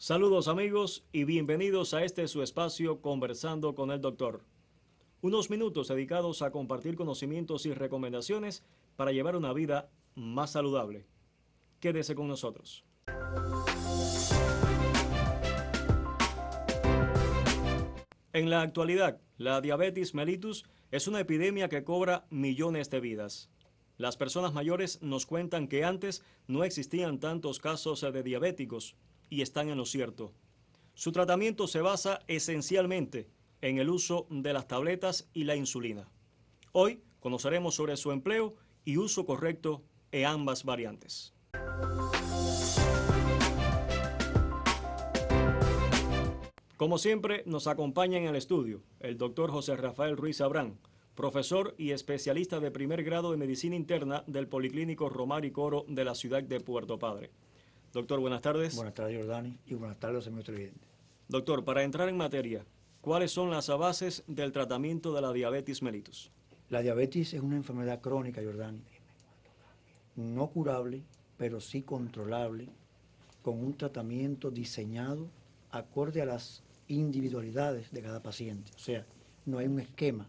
Saludos amigos y bienvenidos a este su espacio Conversando con el Doctor. Unos minutos dedicados a compartir conocimientos y recomendaciones para llevar una vida más saludable. Quédese con nosotros. En la actualidad, la diabetes mellitus es una epidemia que cobra millones de vidas. Las personas mayores nos cuentan que antes no existían tantos casos de diabéticos, y están en lo cierto. Su tratamiento se basa esencialmente en el uso de las tabletas y la insulina. Hoy conoceremos sobre su empleo y uso correcto en ambas variantes. Como siempre, nos acompaña en el estudio el doctor José Rafael Ruiz Abrán, profesor y especialista de primer grado de medicina interna del Policlínico Romar y Coro de la ciudad de Puerto Padre. Doctor, buenas tardes. Buenas tardes, Jordani, y buenas tardes a mi televidente. Doctor, para entrar en materia, ¿cuáles son las bases del tratamiento de la diabetes mellitus? La diabetes es una enfermedad crónica, Jordani, no curable, pero sí controlable, con un tratamiento diseñado acorde a las individualidades de cada paciente. O sea, no hay un esquema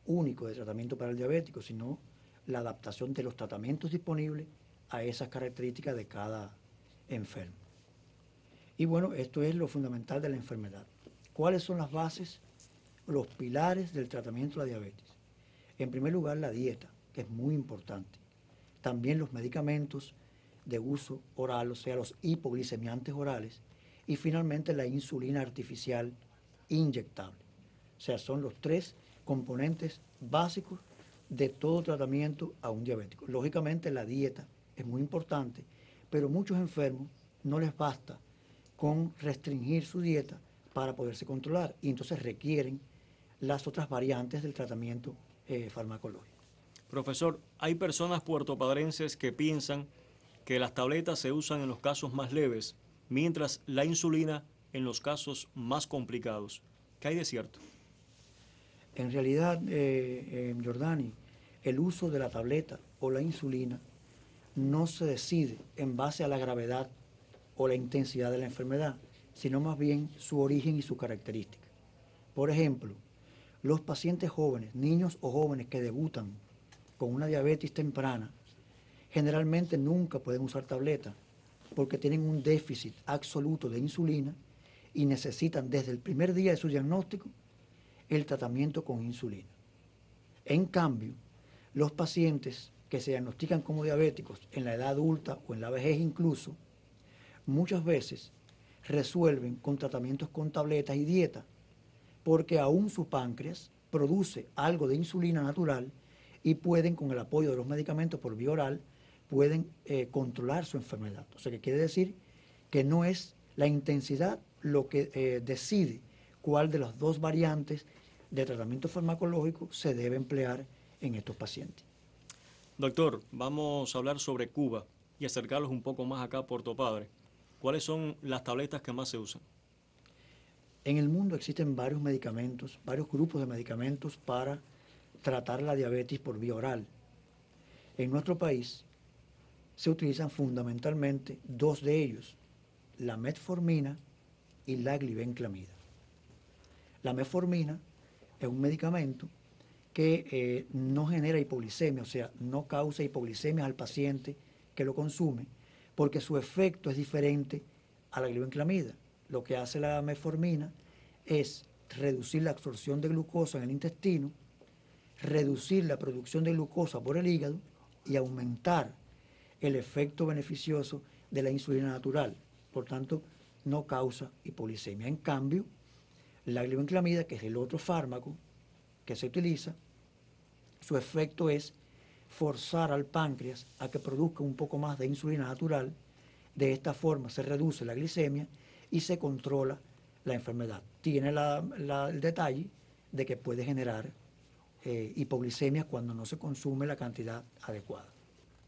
único de tratamiento para el diabético, sino la adaptación de los tratamientos disponibles a esas características de cada enfermo. Y bueno, esto es lo fundamental de la enfermedad. ¿Cuáles son las bases, los pilares del tratamiento de la diabetes? En primer lugar, la dieta, que es muy importante. También los medicamentos de uso oral, o sea, los hipoglicemiantes orales. Y finalmente la insulina artificial inyectable. O sea, son los tres componentes básicos de todo tratamiento a un diabético. Lógicamente la dieta es muy importante, pero muchos enfermos no les basta con restringir su dieta para poderse controlar y entonces requieren las otras variantes del tratamiento farmacológico. Profesor, hay personas puertopadrenses que piensan que las tabletas se usan en los casos más leves, mientras la insulina en los casos más complicados. ¿Qué hay de cierto? En realidad, Jordani, el uso de la tableta o la insulina no se decide en base a la gravedad o la intensidad de la enfermedad, sino más bien su origen y su característica. Por ejemplo, los pacientes jóvenes, niños o jóvenes que debutan con una diabetes temprana, generalmente nunca pueden usar tableta porque tienen un déficit absoluto de insulina y necesitan desde el primer día de su diagnóstico el tratamiento con insulina. En cambio, los pacientes que se diagnostican como diabéticos en la edad adulta o en la vejez incluso, muchas veces resuelven con tratamientos con tabletas y dieta, porque aún su páncreas produce algo de insulina natural y pueden, con el apoyo de los medicamentos por vía oral, pueden controlar su enfermedad. O sea, que quiere decir que no es la intensidad lo que decide cuál de las dos variantes de tratamiento farmacológico se debe emplear en estos pacientes. Doctor, vamos a hablar sobre Cuba y acercarlos un poco más acá a Puerto Padre. ¿Cuáles son las tabletas que más se usan? En el mundo existen varios medicamentos, varios grupos de medicamentos para tratar la diabetes por vía oral. En nuestro país se utilizan fundamentalmente dos de ellos, la metformina y la glibenclamida. La metformina es un medicamento que no genera hipoglicemia, o sea, no causa hipoglicemia al paciente que lo consume, porque su efecto es diferente a la glibenclamida. Lo que hace la metformina es reducir la absorción de glucosa en el intestino, reducir la producción de glucosa por el hígado y aumentar el efecto beneficioso de la insulina natural. Por tanto, no causa hipoglicemia. En cambio, la glibenclamida, que es el otro fármaco que se utiliza, su efecto es forzar al páncreas a que produzca un poco más de insulina natural. De esta forma se reduce la glicemia y se controla la enfermedad. Tiene el detalle de que puede generar hipoglicemia cuando no se consume la cantidad adecuada.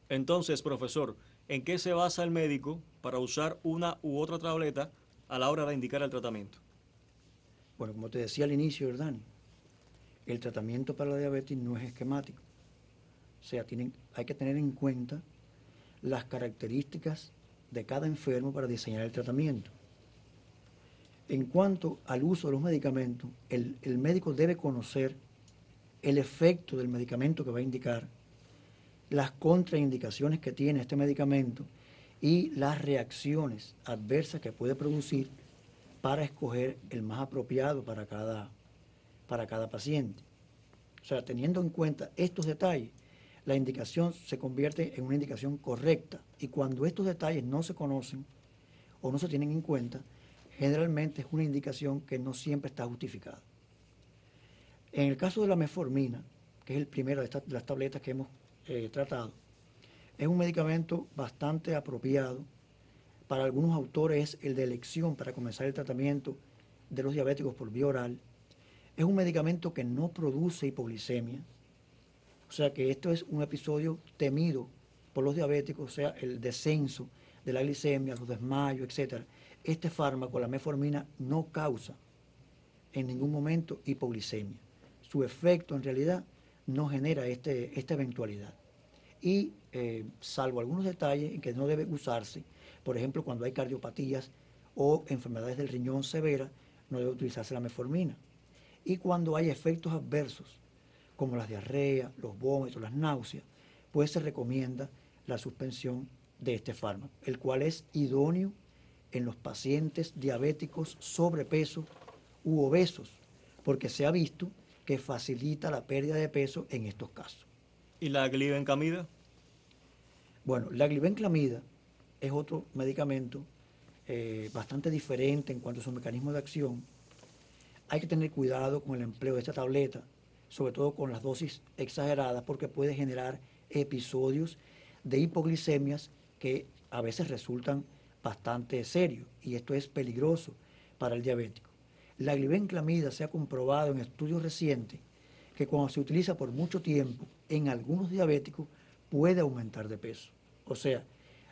Entonces, profesor, ¿en qué se basa el médico para usar una u otra tableta a la hora de indicar el tratamiento? Bueno, como te decía al inicio, Jordani, el tratamiento para la diabetes no es esquemático. O sea, hay que tener en cuenta las características de cada enfermo para diseñar el tratamiento. En cuanto al uso de los medicamentos, el médico debe conocer el efecto del medicamento que va a indicar, las contraindicaciones que tiene este medicamento y las reacciones adversas que puede producir para escoger el más apropiado para cada paciente. O sea, teniendo en cuenta estos detalles, la indicación se convierte en una indicación correcta, y cuando estos detalles no se conocen o no se tienen en cuenta, generalmente es una indicación que no siempre está justificada. En el caso de la metformina, que es el primero de las tabletas que hemos tratado, es un medicamento bastante apropiado. Para algunos autores es el de elección para comenzar el tratamiento de los diabéticos por vía oral. Es un medicamento que no produce hipoglicemia, o sea que esto es un episodio temido por los diabéticos, o sea, el descenso de la glicemia, los desmayos, etc. Este fármaco, la metformina, no causa en ningún momento hipoglicemia. Su efecto en realidad no genera esta eventualidad. Y salvo algunos detalles en que no debe usarse, por ejemplo, cuando hay cardiopatías o enfermedades del riñón severas, no debe utilizarse la metformina. Y cuando hay efectos adversos, como las diarreas, los vómitos, las náuseas, pues se recomienda la suspensión de este fármaco, el cual es idóneo en los pacientes diabéticos sobrepeso u obesos, porque se ha visto que facilita la pérdida de peso en estos casos. ¿Y la glibenclamida? Bueno, la glibenclamida es otro medicamento bastante diferente en cuanto a su mecanismo de acción. Hay que tener cuidado con el empleo de esta tableta, sobre todo con las dosis exageradas, porque puede generar episodios de hipoglicemias que a veces resultan bastante serios, y esto es peligroso para el diabético. La glibenclamida se ha comprobado en estudios recientes que cuando se utiliza por mucho tiempo en algunos diabéticos puede aumentar de peso. O sea,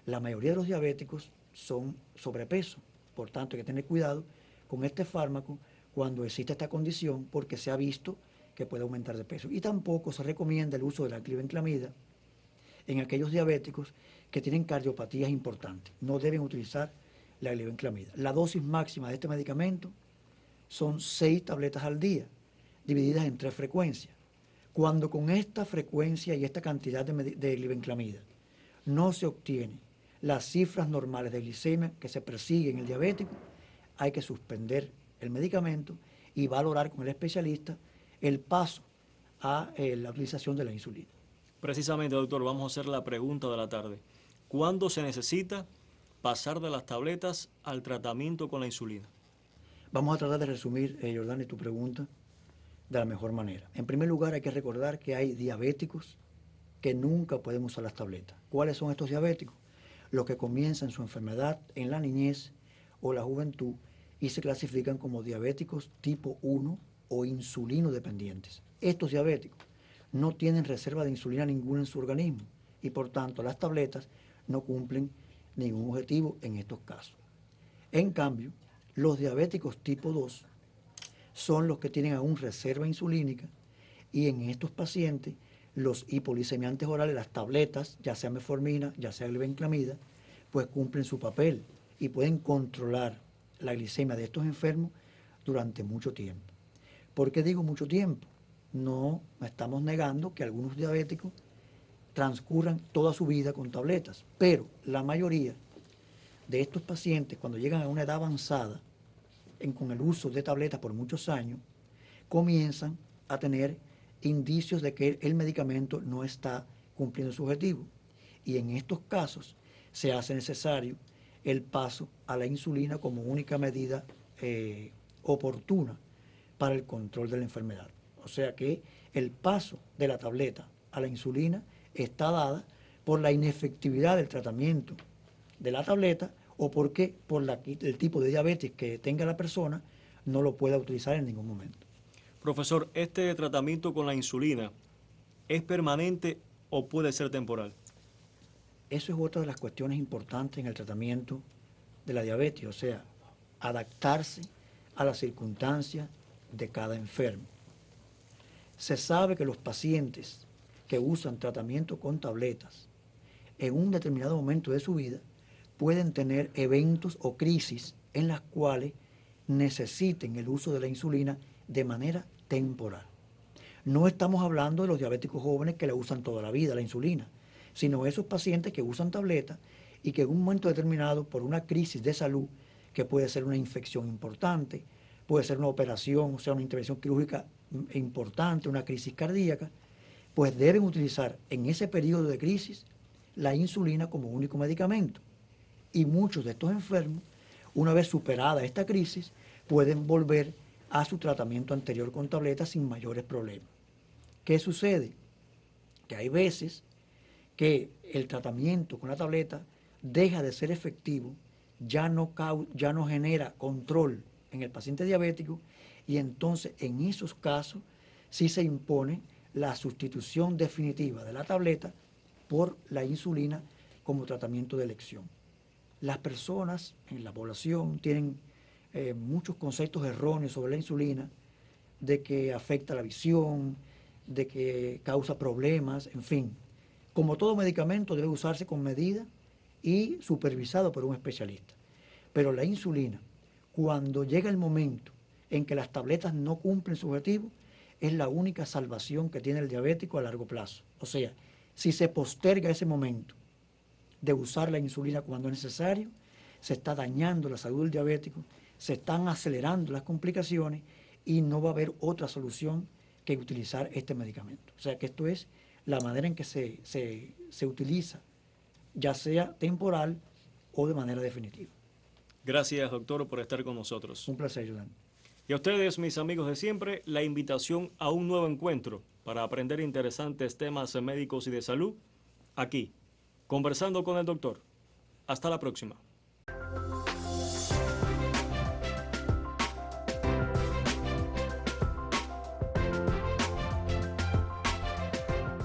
la mayoría de los diabéticos son sobrepeso, por tanto hay que tener cuidado con este fármaco cuando existe esta condición, porque se ha visto que puede aumentar de peso. Y tampoco se recomienda el uso de la glibenclamida en aquellos diabéticos que tienen cardiopatías importantes. No deben utilizar la glibenclamida. La dosis máxima de este medicamento son 6 tabletas al día, divididas en 3 frecuencias. Cuando con esta frecuencia y esta cantidad de glibenclamida no se obtiene las cifras normales de glicemia que se persiguen en el diabético, hay que suspender el medicamento y valorar con el especialista el paso a la utilización de la insulina. Precisamente, doctor, vamos a hacer la pregunta de la tarde. ¿Cuándo se necesita pasar de las tabletas al tratamiento con la insulina? Vamos a tratar de resumir, Jordani, tu pregunta de la mejor manera. En primer lugar, hay que recordar que hay diabéticos que nunca pueden usar las tabletas. ¿Cuáles son estos diabéticos? Los que comienzan su enfermedad en la niñez o la juventud y se clasifican como diabéticos tipo 1 o insulino dependientes. Estos diabéticos no tienen reserva de insulina ninguna en su organismo y por tanto las tabletas no cumplen ningún objetivo en estos casos. En cambio, los diabéticos tipo 2 son los que tienen aún reserva insulínica, y en estos pacientes los hipoglicemiantes orales, las tabletas, ya sea metformina, ya sea glibenclamida, pues cumplen su papel y pueden controlar la glicemia de estos enfermos durante mucho tiempo. ¿Por qué digo mucho tiempo? No estamos negando que algunos diabéticos transcurran toda su vida con tabletas, pero la mayoría de estos pacientes, cuando llegan a una edad avanzada, con el uso de tabletas por muchos años, comienzan a tener indicios de que el medicamento no está cumpliendo su objetivo. Y en estos casos se hace necesario el paso a la insulina como única medida oportuna para el control de la enfermedad. O sea que el paso de la tableta a la insulina está dada por la inefectividad del tratamiento de la tableta o porque por el tipo de diabetes que tenga la persona no lo pueda utilizar en ningún momento. Profesor, ¿este tratamiento con la insulina es permanente o puede ser temporal? Eso es otra de las cuestiones importantes en el tratamiento de la diabetes, o sea, adaptarse a las circunstancias de cada enfermo. Se sabe que los pacientes que usan tratamiento con tabletas en un determinado momento de su vida pueden tener eventos o crisis en las cuales necesiten el uso de la insulina de manera temporal. No estamos hablando de los diabéticos jóvenes que la usan toda la vida, la insulina, sino esos pacientes que usan tabletas y que en un momento determinado, por una crisis de salud, que puede ser una infección importante, puede ser una operación, o sea, una intervención quirúrgica importante, una crisis cardíaca, pues deben utilizar en ese periodo de crisis la insulina como único medicamento. Y muchos de estos enfermos, una vez superada esta crisis, pueden volver a su tratamiento anterior con tabletas sin mayores problemas. ¿Qué sucede? Que hay veces que el tratamiento con la tableta deja de ser efectivo, ya no genera control en el paciente diabético, y entonces en esos casos sí se impone la sustitución definitiva de la tableta por la insulina como tratamiento de elección. Las personas en la población tienen muchos conceptos erróneos sobre la insulina, de que afecta la visión, de que causa problemas, en fin. Como todo medicamento debe usarse con medida y supervisado por un especialista. Pero la insulina, cuando llega el momento en que las tabletas no cumplen su objetivo, es la única salvación que tiene el diabético a largo plazo. O sea, si se posterga ese momento de usar la insulina cuando es necesario, se está dañando la salud del diabético, se están acelerando las complicaciones y no va a haber otra solución que utilizar este medicamento. O sea que esto es la manera en que se utiliza, ya sea temporal o de manera definitiva. Gracias, doctor, por estar con nosotros. Un placer, Julián. Y a ustedes, mis amigos de siempre, la invitación a un nuevo encuentro para aprender interesantes temas médicos y de salud, aquí, conversando con el doctor. Hasta la próxima.